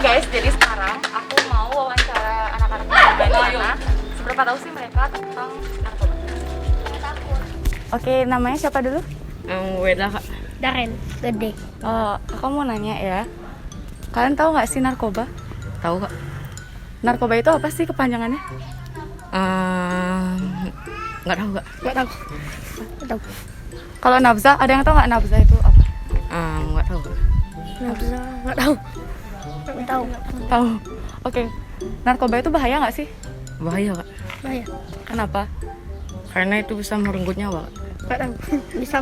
guys, jadi sekarang aku mau wawancara anak-anak yang ada di sana. Seberapa tahu sih mereka tentang narkoba? Takut. Oke, namanya siapa dulu? Weda kak. Darren, gede. Oh, aku mau nanya ya. Kalian tahu nggak sih narkoba? Tahu kak? Narkoba itu apa sih kepanjangannya? Nggak tahu kak. Nggak tahu. Nggak tahu. Kalau nabza, ada yang tahu nggak nabza itu apa? Nggak tahu kak. Nggak tahu. Nggak tahu. Tahu. Oke. Narkoba itu bahaya nggak sih? Bahaya kak. Bahaya. Kenapa? Karena itu bisa merenggut nyawa kak. Nggak tahu. Bisa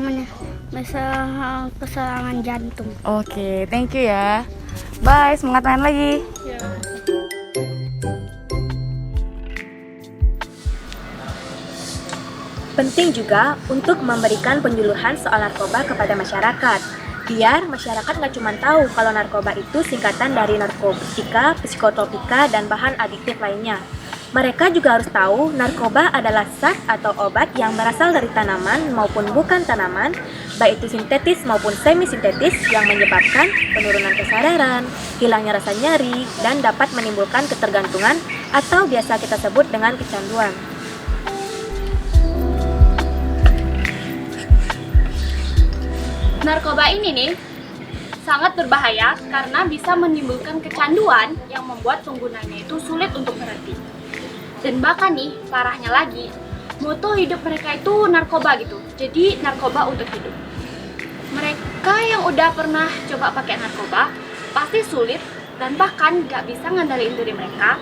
keserangan jantung. Oke, thank you ya. Bye, semangat main lagi. Penting juga untuk memberikan penyuluhan soal narkoba kepada masyarakat, biar masyarakat nggak cuma tahu kalau narkoba itu singkatan dari narkotika, psikotropika, dan bahan adiktif lainnya. Mereka juga harus tahu narkoba adalah zat atau obat yang berasal dari tanaman maupun bukan tanaman, baik itu sintetis maupun semi-sintetis yang menyebabkan penurunan kesadaran, hilangnya rasa nyeri, dan dapat menimbulkan ketergantungan atau biasa kita sebut dengan kecanduan. Narkoba ini nih sangat berbahaya karena bisa menimbulkan kecanduan yang membuat penggunanya itu sulit untuk berhenti. Dan bahkan nih, parahnya lagi, moto hidup mereka itu narkoba gitu. Jadi narkoba untuk hidup. Mereka yang udah pernah coba pakai narkoba pasti sulit dan bahkan gak bisa ngendaliin diri mereka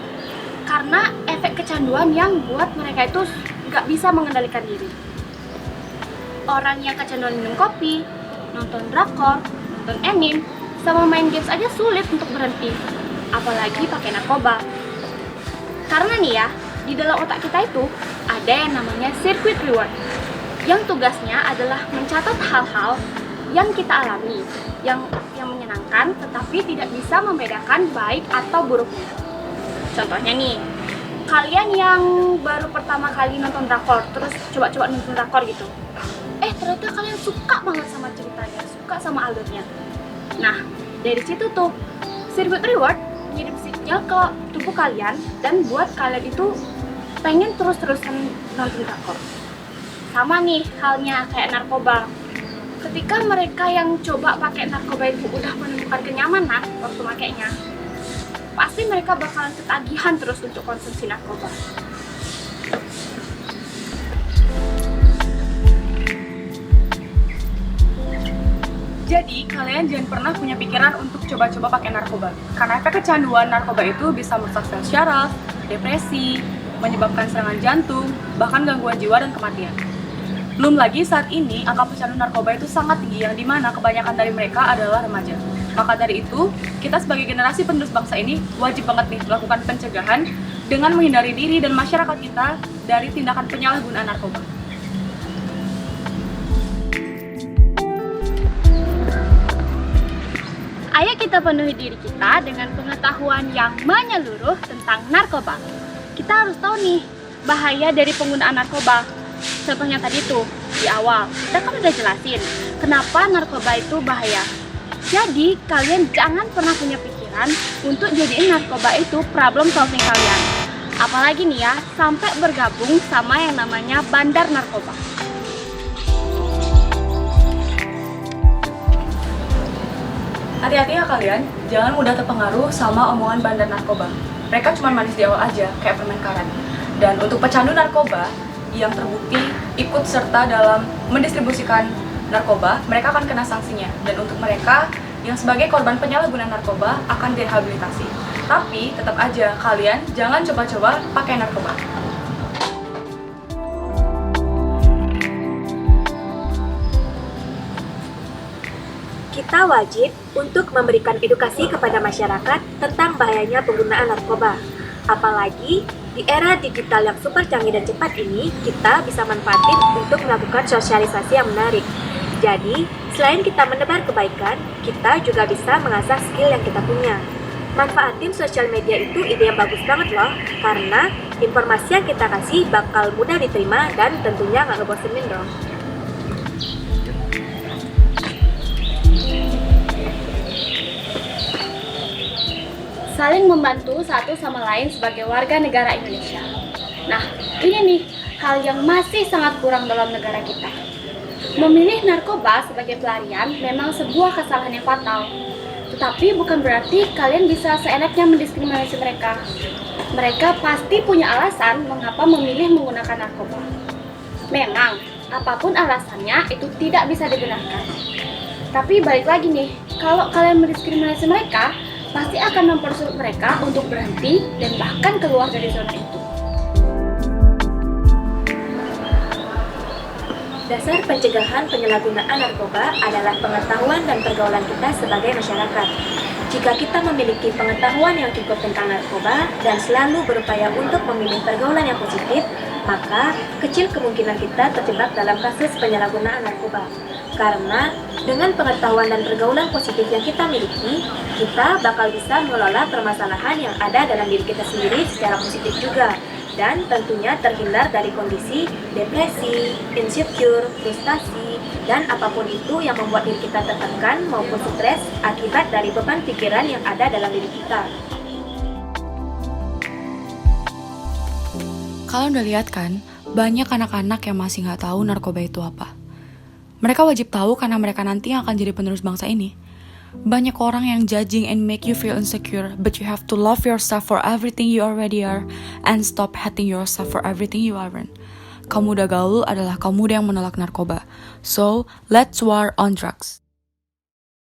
karena efek kecanduan yang buat mereka itu gak bisa mengendalikan diri. Orang yang kecanduan minum kopi, nonton drakor, nonton anime, sama main games aja sulit untuk berhenti, apalagi pakai narkoba. Karena nih ya, di dalam otak kita itu ada yang namanya circuit reward, yang tugasnya adalah mencatat hal-hal yang kita alami, yang menyenangkan tetapi tidak bisa membedakan baik atau buruknya. Contohnya nih, kalian yang baru pertama kali nonton drakor, terus coba-coba nonton drakor gitu, ternyata kalian suka banget sama ceritanya, suka sama alurnya. Nah, dari situ tuh circuit reward ngirim sinyal ke tubuh kalian dan buat kalian itu pengen terus-terusan nonton drakor. Sama nih halnya kayak narkoba. Ketika mereka yang coba pakai narkoba itu udah menemukan kenyamanan waktu makainya, pasti mereka bakalan ketagihan terus untuk konsumsi narkoba. Jadi, kalian jangan pernah punya pikiran untuk coba-coba pakai narkoba. Karena efek kecanduan narkoba itu bisa merusak sel syaraf, depresi, menyebabkan serangan jantung, bahkan gangguan jiwa dan kematian. Belum lagi saat ini, angka pecandu narkoba itu sangat tinggi yang dimana kebanyakan dari mereka adalah remaja. Maka dari itu, kita sebagai generasi penerus bangsa ini wajib banget nih melakukan pencegahan dengan menghindari diri dan masyarakat kita dari tindakan penyalahgunaan narkoba. Ayo kita penuhi diri kita dengan pengetahuan yang menyeluruh tentang narkoba. Kita harus tahu nih bahaya dari penggunaan narkoba. Contohnya tadi tuh di awal kita kan udah jelasin kenapa narkoba itu bahaya. Jadi kalian jangan pernah punya pikiran untuk jadiin narkoba itu problem solving kalian. Apalagi nih ya sampai bergabung sama yang namanya bandar narkoba. Hati-hati ya kalian, jangan mudah terpengaruh sama omongan bandar narkoba. Mereka cuma manis di awal aja, kayak permen karet. Dan untuk pecandu narkoba yang terbukti ikut serta dalam mendistribusikan narkoba, mereka akan kena sanksinya. Dan untuk mereka yang sebagai korban penyalahgunaan narkoba akan direhabilitasi. Tapi tetap aja kalian jangan coba-coba pakai narkoba. Kita wajib untuk memberikan edukasi kepada masyarakat tentang bahayanya penggunaan narkoba. Apalagi di era digital yang super canggih dan cepat ini, kita bisa manfaatin untuk melakukan sosialisasi yang menarik. Jadi, selain kita menebar kebaikan, kita juga bisa mengasah skill yang kita punya. Manfaatin sosial media itu ide yang bagus banget loh, karena informasi yang kita kasih bakal mudah diterima dan tentunya nggak ngebosenin dong. saling membantu satu sama lain sebagai warga negara Indonesia. Nah, ini nih hal yang masih sangat kurang dalam negara kita. Memilih narkoba sebagai pelarian memang sebuah kesalahan yang fatal. Tetapi bukan berarti kalian bisa seenaknya mendiskriminasi mereka. Mereka pasti punya alasan mengapa memilih menggunakan narkoba. Memang, apapun alasannya itu tidak bisa dibenarkan. Tapi balik lagi nih, kalau kalian mendiskriminasi mereka, pasti akan mempersulit mereka untuk berhenti dan bahkan keluar dari zona itu. Dasar pencegahan penyalahgunaan narkoba adalah pengetahuan dan pergaulan kita sebagai masyarakat. Jika kita memiliki pengetahuan yang cukup tentang narkoba dan selalu berupaya untuk memilih pergaulan yang positif, maka kecil kemungkinan kita terjebak dalam kasus penyalahgunaan narkoba. Karena dengan pengetahuan dan pergaulan positif yang kita miliki, kita bakal bisa mengelola permasalahan yang ada dalam diri kita sendiri secara positif juga. Dan tentunya terhindar dari kondisi depresi, insecure, frustasi, dan apapun itu yang membuat diri kita tertekan maupun stres akibat dari beban pikiran yang ada dalam diri kita. Kalian udah lihat kan, banyak anak-anak yang masih nggak tahu narkoba itu apa. Mereka wajib tahu karena mereka nanti yang akan jadi penerus bangsa ini. Banyak orang yang judging and make you feel insecure, but you have to love yourself for everything you already are and stop hating yourself for everything you aren't. Kaum muda gaul adalah kaum muda yang menolak narkoba. So, let's war on drugs.